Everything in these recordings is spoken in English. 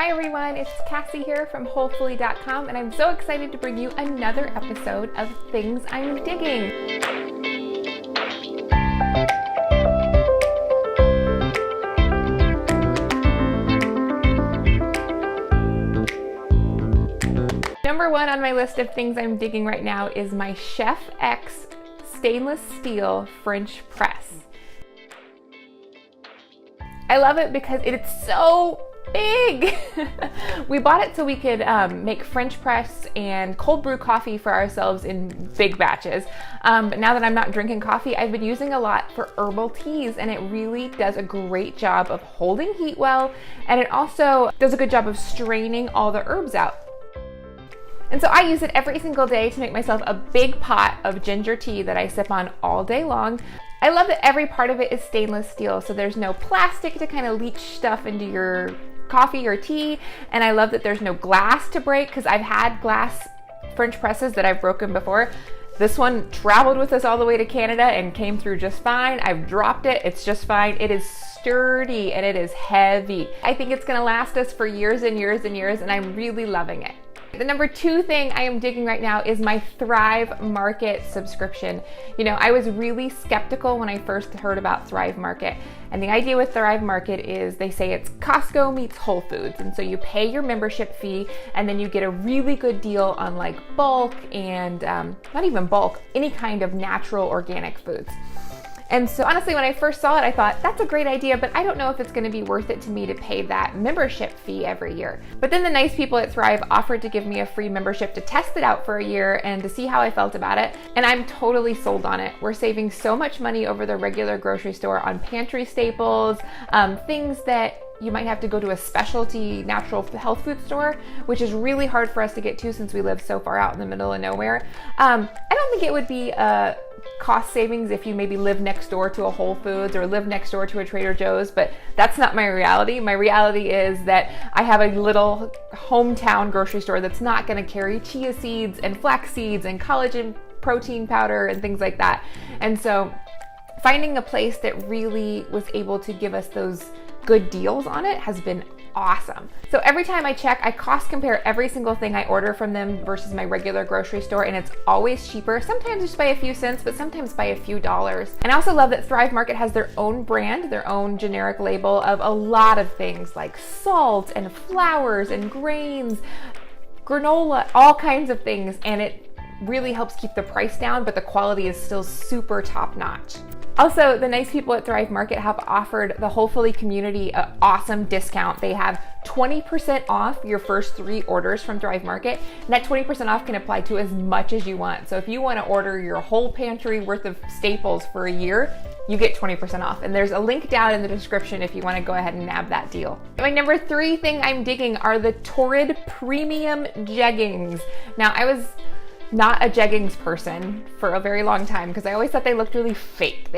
Hi everyone, it's Cassie here from Wholefully.com, and I'm so excited to bring you another episode of Things I'm Digging. Number one on my list of things I'm digging right now is my Chef X stainless steel French press. I love it because it's so big. We bought it so we could make French press and cold brew coffee for ourselves in big batches. But now that I'm not drinking coffee, I've been using a lot for herbal teas, and it really does a great job of holding heat well, and it also does a good job of straining all the herbs out. And so I use it every single day to make myself a big pot of ginger tea that I sip on all day long. I love that every part of it is stainless steel, so there's no plastic to kind of leach stuff into your coffee or tea, and I love that there's no glass to break, because I've had glass French presses that I've broken before. This one traveled with us all the way to Canada and came through just fine. I've dropped it, it's just fine. It is sturdy and it is heavy. I think it's gonna last us for years and years and years, and I'm really loving it. The number two thing I am digging right now is my Thrive Market subscription. You know, I was really skeptical when I first heard about Thrive Market. And the idea with Thrive Market is they say it's Costco meets Whole Foods. And so you pay your membership fee and then you get a really good deal on like bulk and not even bulk, any kind of natural organic foods. And so honestly, when I first saw it, I thought, that's a great idea, but I don't know if it's gonna be worth it to me to pay that membership fee every year. But then the nice people at Thrive offered to give me a free membership to test it out for a year and to see how I felt about it. And I'm totally sold on it. We're saving so much money over the regular grocery store on pantry staples, things that you might have to go to a specialty natural health food store, which is really hard for us to get to since we live so far out in the middle of nowhere. I don't think it would be a cost savings if you maybe live next door to a Whole Foods or live next door to a Trader Joe's, but that's not my reality. My reality is that I have a little hometown grocery store that's not gonna carry chia seeds and flax seeds and collagen protein powder and things like that. And so finding a place that really was able to give us those good deals on it has been awesome. So every time I check, I cost compare every single thing I order from them versus my regular grocery store, and it's always cheaper, sometimes just by a few cents, but sometimes by a few dollars. And I also love that Thrive Market has their own brand, their own generic label of a lot of things like salt and flours and grains, granola, all kinds of things, and it really helps keep the price down, but the quality is still super top notch. Also, the nice people at Thrive Market have offered the Wholefully community an awesome discount. They have 20% off your first 3 orders from Thrive Market, and that 20% off can apply to as much as you want. So if you want to order your whole pantry worth of staples for a year, you get 20% off. And there's a link down in the description if you want to go ahead and nab that deal. My number 3 thing I'm digging are the Torrid Premium Jeggings. Now, I was not a jeggings person for a very long time because I always thought they looked really fake.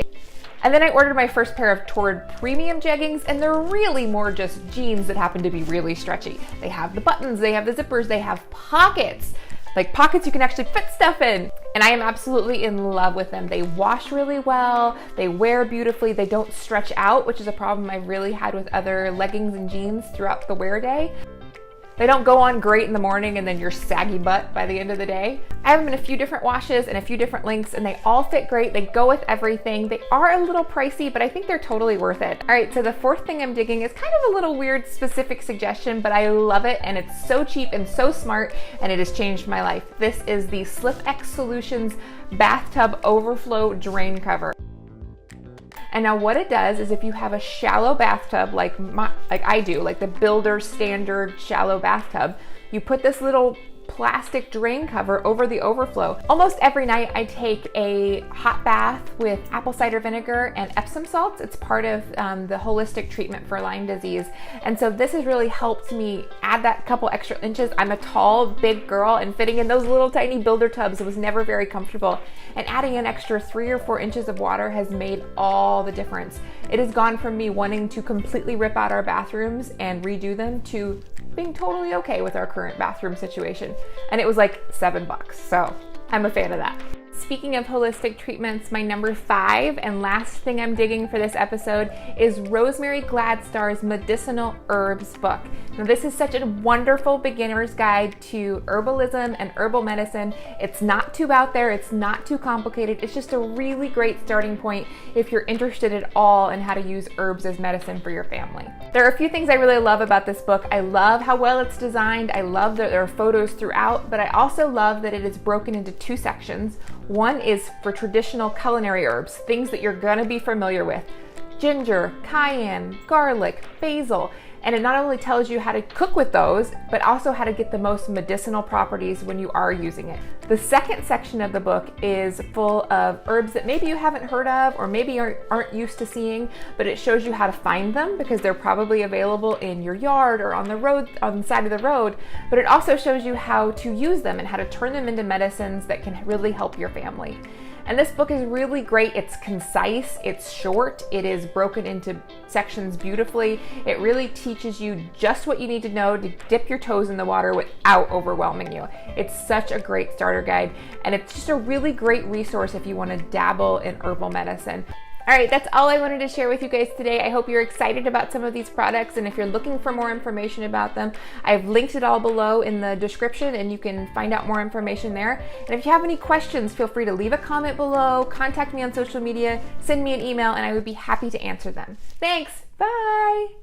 And then I ordered my first pair of Torrid Premium Jeggings, and they're really more just jeans that happen to be really stretchy. They have the buttons, they have the zippers, they have pockets. Like pockets you can actually fit stuff in. And I am absolutely in love with them. They wash really well, they wear beautifully, they don't stretch out, which is a problem I've really had with other leggings and jeans throughout the wear day. They don't go on great in the morning and then you're saggy butt by the end of the day. I have them in a few different washes and a few different lengths, and they all fit great. They go with everything. They are a little pricey, but I think they're totally worth it. All right, so the 4th thing I'm digging is kind of a little weird specific suggestion, but I love it, and it's so cheap and so smart, and it has changed my life. This is the SlipX Solutions Bathtub Overflow Drain Cover. And now what it does is if you have a shallow bathtub like I do, like the builder standard shallow bathtub, you put this little plastic drain cover over the overflow. Almost every night I take a hot bath with apple cider vinegar and Epsom salts. It's part of the holistic treatment for Lyme disease. And so this has really helped me add that couple extra inches. I'm a tall, big girl, and fitting in those little tiny builder tubs was never very comfortable. And adding an extra 3 or 4 inches of water has made all the difference. It has gone from me wanting to completely rip out our bathrooms and redo them to being totally okay with our current bathroom situation. And it was like $7, so I'm a fan of that. Speaking of holistic treatments, my number 5 and last thing I'm digging for this episode is Rosemary Gladstar's Medicinal Herbs book. Now, this is such a wonderful beginner's guide to herbalism and herbal medicine. It's not too out there, it's not too complicated. It's just a really great starting point if you're interested at all in how to use herbs as medicine for your family. There are a few things I really love about this book. I love how well it's designed. I love that there are photos throughout, but I also love that it is broken into 2 sections. One is for traditional culinary herbs, things that you're gonna be familiar with. Ginger, cayenne, garlic, basil. And it not only tells you how to cook with those, but also how to get the most medicinal properties when you are using it. The second section of the book is full of herbs that maybe you haven't heard of or maybe aren't used to seeing, but it shows you how to find them because they're probably available in your yard or on the road, on the side of the road. But it also shows you how to use them and how to turn them into medicines that can really help your family. And this book is really great. It's concise, it's short, it is broken into sections beautifully. It really teaches you just what you need to know to dip your toes in the water without overwhelming you. It's such a great starter guide, and it's just a really great resource if you want to dabble in herbal medicine. All right, that's all I wanted to share with you guys today. I hope you're excited about some of these products, and if you're looking for more information about them, I've linked it all below in the description and you can find out more information there. And if you have any questions, feel free to leave a comment below, contact me on social media, send me an email, and I would be happy to answer them. Thanks, bye.